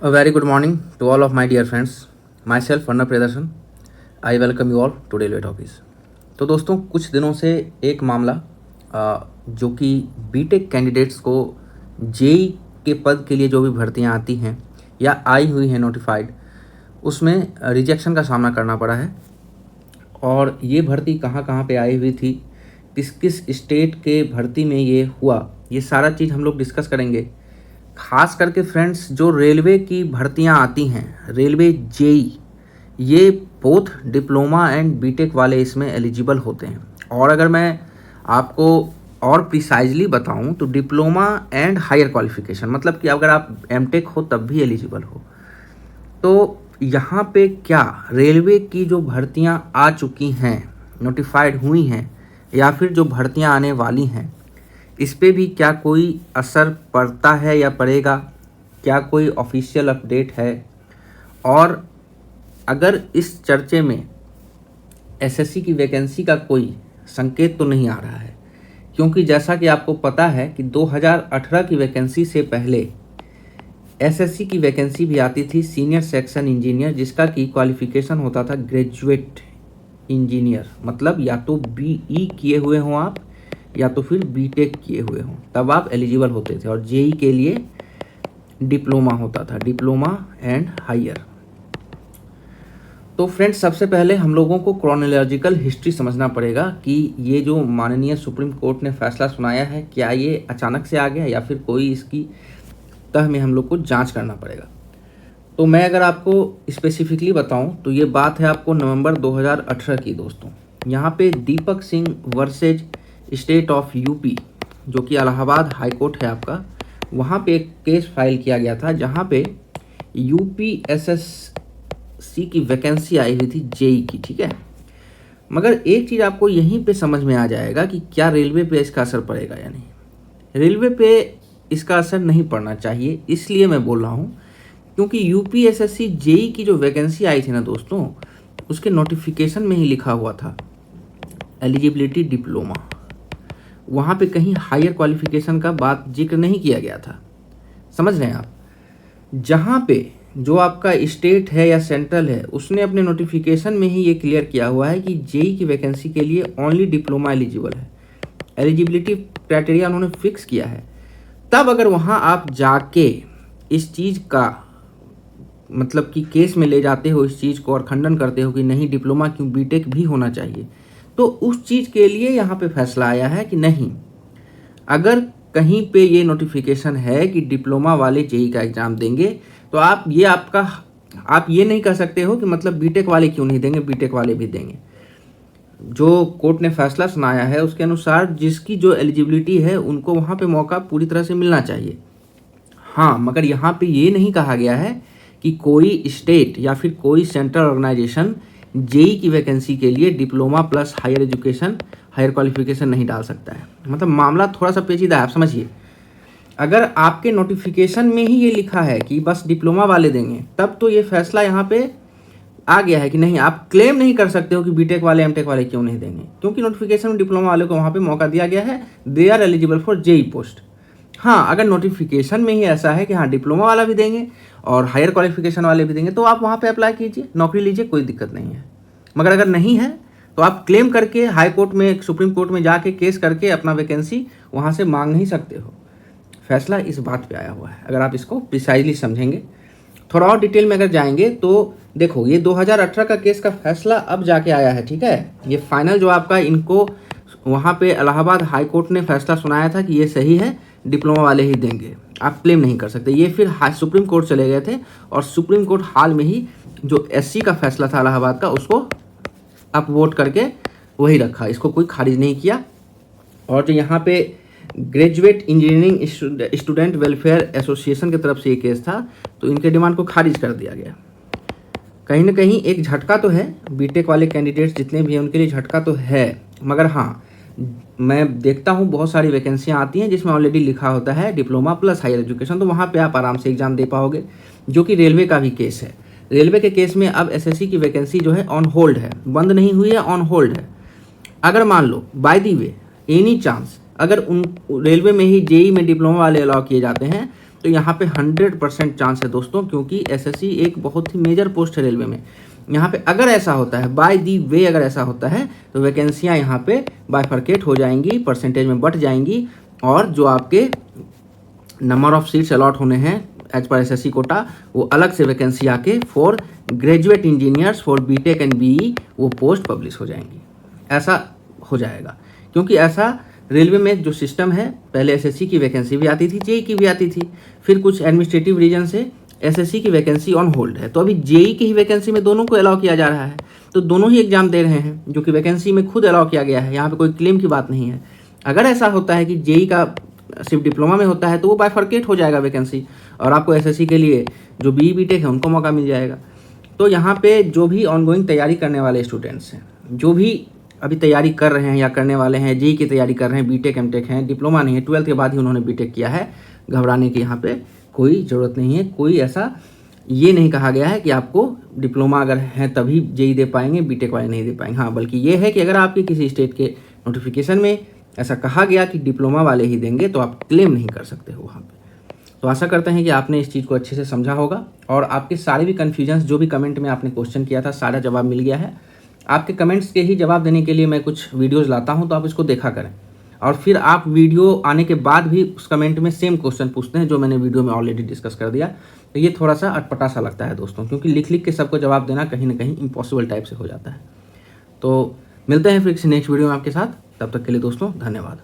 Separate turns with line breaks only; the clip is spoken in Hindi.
A very good morning to all of my dear friends. Myself Arnab Priyadarsan. I welcome you all to Daily Talkies. तो दोस्तों कुछ दिनों से एक मामला जो कि बीटेक कैंडिडेट्स को जेई के पद के लिए जो भी भर्तियां आती हैं या आई हुई हैं नोटिफाइड, उसमें रिजेक्शन का सामना करना पड़ा है। और ये भर्ती कहाँ कहाँ पे आई हुई थी, किस किस स्टेट के भर्ती में ये हुआ, ये सारा चीज़ हम लोग डिस्कस करेंगे। खास करके फ्रेंड्स, जो रेलवे की भर्तियां आती हैं, रेलवे जेई, ये बोथ डिप्लोमा एंड बीटेक वाले इसमें एलिजिबल होते हैं। और अगर मैं आपको और प्रिसाइजली बताऊं तो डिप्लोमा एंड हायर क्वालिफिकेशन, मतलब कि अगर आप एमटेक हो तब भी एलिजिबल हो। तो यहाँ पे क्या रेलवे की जो भर्तियां आ चुकी हैं, नोटिफाइड हुई हैं, या फिर जो भर्तियां आने वाली हैं, इस पे भी क्या कोई असर पड़ता है या पड़ेगा, क्या कोई ऑफिशियल अपडेट है। और अगर इस चर्चे में एसएससी की वैकेंसी का कोई संकेत तो नहीं आ रहा है, क्योंकि जैसा कि आपको पता है कि 2018 की वैकेंसी से पहले एसएससी की वैकेंसी भी आती थी सीनियर सेक्शन इंजीनियर, जिसका की क्वालिफिकेशन होता था ग्रेजुएट इंजीनियर, मतलब या तो बीई किए हुए हों आप या तो फिर बीटेक किए हुए हों, तब आप एलिजिबल होते थे। और जेई के लिए डिप्लोमा होता था, डिप्लोमा एंड हायर। तो फ्रेंड्स, सबसे पहले हम लोगों को क्रोनोलॉजिकल हिस्ट्री समझना पड़ेगा कि ये जो माननीय सुप्रीम कोर्ट ने फैसला सुनाया है, क्या ये अचानक से आ गया या फिर कोई इसकी तह में हम लोग को जांच करना पड़ेगा। तो मैं अगर आपको स्पेसिफिकली बताऊं तो ये बात है आपको नवंबर 2018 की दोस्तों। यहाँ पे Deepak Singh versus state of UP, जो कि इलाहाबाद हाई कोर्ट है आपका, वहाँ पे एक केस फाइल किया गया था जहाँ पे यूपीएसएससी की वैकेंसी आई हुई थी जेई की, ठीक है। मगर एक चीज़ आपको यहीं पे समझ में आ जाएगा कि क्या रेलवे पे इसका असर पड़ेगा या नहीं। रेलवे पे इसका असर नहीं पड़ना चाहिए, इसलिए मैं बोल रहा हूँ क्योंकि यूपीएसएससी जेई की जो वैकेंसी आई थी ना दोस्तों, उसके नोटिफिकेशन में ही लिखा हुआ था एलिजिबिलिटी डिप्लोमा। वहाँ पे कहीं हायर क्वालिफिकेशन का बात जिक्र नहीं किया गया था, समझ रहे हैं आप। जहाँ पे जो आपका स्टेट है या सेंट्रल है, उसने अपने नोटिफिकेशन में ही ये क्लियर किया हुआ है कि जेई की वैकेंसी के लिए ओनली डिप्लोमा एलिजिबल है, एलिजिबिलिटी क्राइटेरिया उन्होंने फिक्स किया है। तब अगर वहाँ आप जाके इस चीज़ का मतलब कि केस में ले जाते हो इस चीज़ को और खंडन करते हो कि नहीं डिप्लोमा क्यों, बीटेक भी होना चाहिए, तो उस चीज़ के लिए यहाँ पे फैसला आया है कि नहीं, अगर कहीं पे ये नोटिफिकेशन है कि डिप्लोमा वाले जेई का एग्ज़ाम देंगे तो आप ये नहीं कह सकते हो कि मतलब बीटेक वाले क्यों नहीं देंगे, बीटेक वाले भी देंगे। जो कोर्ट ने फैसला सुनाया है उसके अनुसार जिसकी जो एलिजिबिलिटी है उनको वहाँ पे मौका पूरी तरह से मिलना चाहिए। हाँ, मगर यहाँ पे ये नहीं कहा गया है कि कोई स्टेट या फिर कोई सेंट्रल ऑर्गेनाइजेशन जेई की वैकेंसी के लिए diploma plus higher education, higher qualification नहीं डाल सकता है। मतलब मामला थोड़ा सा पेचीदा है, आप समझिए। अगर आपके नोटिफिकेशन में ही ये लिखा है कि बस डिप्लोमा वाले देंगे, तब तो ये फैसला यहाँ पे आ गया है कि नहीं, आप क्लेम नहीं कर सकते हो कि बीटेक वाले एमटेक वाले क्यों नहीं देंगे, क्योंकि नोटिफिकेशन में डिप्लोमा वाले को वहाँ पे मौका दिया गया है, they are eligible for JE post. हाँ, अगर नोटिफिकेशन में ही ऐसा है कि हाँ डिप्लोमा वाला भी देंगे और हायर क्वालिफिकेशन वाले भी देंगे, तो आप वहाँ पे अप्लाई कीजिए, नौकरी लीजिए, कोई दिक्कत नहीं है। मगर अगर नहीं है तो आप क्लेम करके हाई कोर्ट में, सुप्रीम कोर्ट में जाके केस करके अपना वैकेंसी वहाँ से मांग नहीं सकते हो। फैसला इस बात पे आया हुआ है, अगर आप इसको प्रिसाइजली समझेंगे। थोड़ा और डिटेल में अगर जाएंगे तो देखो, ये 2018 का केस का फैसला अब जाके आया है, ठीक है। ये फाइनल जो आपका इनको वहाँ पे इलाहाबाद हाई कोर्ट ने फैसला सुनाया था कि ये सही है, डिप्लोमा वाले ही देंगे, आप क्लेम नहीं कर सकते। ये फिर सुप्रीम कोर्ट चले गए थे और सुप्रीम कोर्ट हाल में ही जो एससी का फैसला था इलाहाबाद का, उसको अप वोट करके वही रखा, इसको कोई खारिज नहीं किया। और जो यहाँ पे graduate engineering student welfare association की तरफ से ये केस था, तो इनके डिमांड को खारिज कर दिया गया। कहीं ना कहीं एक झटका तो है, बीटेक वाले कैंडिडेट्स जितने भी हैं उनके लिए झटका तो है। मगर हाँ, मैं देखता हूँ बहुत सारी वैकेंसियाँ आती हैं जिसमें ऑलरेडी लिखा होता है डिप्लोमा प्लस हायर एजुकेशन, तो वहाँ पे आप आराम से एग्जाम दे पाओगे, जो कि रेलवे का भी केस है। रेलवे के केस में अब एसएससी की वैकेंसी जो है ऑन होल्ड है, बंद नहीं हुई है, ऑन होल्ड है। अगर मान लो by the way any chance अगर उन रेलवे में ही जेई में डिप्लोमा वाले अलाउ किए जाते हैं तो यहाँ पे 100% चांस है दोस्तों, क्योंकि एसएससी एक बहुत ही मेजर पोस्ट है रेलवे में। यहाँ पे अगर ऐसा होता है, बाय दी वे अगर ऐसा होता है, तो वैकेंसियाँ यहाँ पे बाइफरकेट हो जाएंगी, परसेंटेज में बढ़ जाएंगी, और जो आपके नंबर ऑफ सीट्स अलॉट होने हैं एज पर एसएससी कोटा, वो अलग से वैकेंसी आके for graduate engineers for BTech and BE वो पोस्ट पब्लिश हो जाएंगी। ऐसा हो जाएगा, क्योंकि ऐसा रेलवे में जो सिस्टम है, पहले एसएससी की वैकेंसी भी आती थी, जेई की भी आती थी, फिर कुछ एडमिनिस्ट्रेटिव रीजन से एसएससी की वैकेंसी ऑन होल्ड है, तो अभी जेई की ही वैकेंसी में दोनों को अलाउ किया जा रहा है, तो दोनों ही एग्जाम दे रहे हैं, जो कि वैकेंसी में खुद अलाउ किया गया है। यहाँ पे कोई क्लेम की बात नहीं है। अगर ऐसा होता है कि जेई का सिर्फ डिप्लोमा में होता है, तो वो बाइफरकेट हो जाएगा वैकेंसी, और आपको एसएससी के लिए जो बीई बीटेक है उनको मौका मिल जाएगा। तो यहाँ पे जो भी ऑनगोइंग तैयारी करने वाले स्टूडेंट्स हैं, जो भी अभी तैयारी कर रहे हैं या करने वाले हैं, जेई की तैयारी कर रहे हैं, बीटेक एमटेक हैं, डिप्लोमा नहीं है, 12th के बाद ही उन्होंने बीटेक किया है, घबराने की यहाँ पे कोई ज़रूरत नहीं है। कोई ऐसा ये नहीं कहा गया है कि आपको डिप्लोमा अगर है तभी जेई दे पाएंगे, बीटेक वाले नहीं दे पाएंगे। हाँ, बल्कि ये है कि अगर आपके किसी स्टेट के नोटिफिकेशन में ऐसा कहा गया कि डिप्लोमा वाले ही देंगे, तो आप क्लेम नहीं कर सकते हो वहाँ पे। तो आशा करते हैं कि आपने इस चीज़ को अच्छे से समझा होगा, और आपके सारे भी कन्फ्यूजन्स जो भी कमेंट में आपने क्वेश्चन किया था, सारा जवाब मिल गया है। आपके कमेंट्स के ही जवाब देने के लिए मैं कुछ वीडियोज़ लाता हूँ, तो आप इसको देखा करें, और फिर आप वीडियो आने के बाद भी उस कमेंट में सेम क्वेश्चन पूछते हैं जो मैंने वीडियो में ऑलरेडी डिस्कस कर दिया। तो ये थोड़ा सा अटपटा सा लगता है दोस्तों, क्योंकि लिख लिख के सबको जवाब देना कहीं ना कहीं इम्पॉसिबल टाइप से हो जाता है। तो मिलते हैं फिर किसी नेक्स्ट वीडियो में आपके साथ, तब तक के लिए दोस्तों धन्यवाद।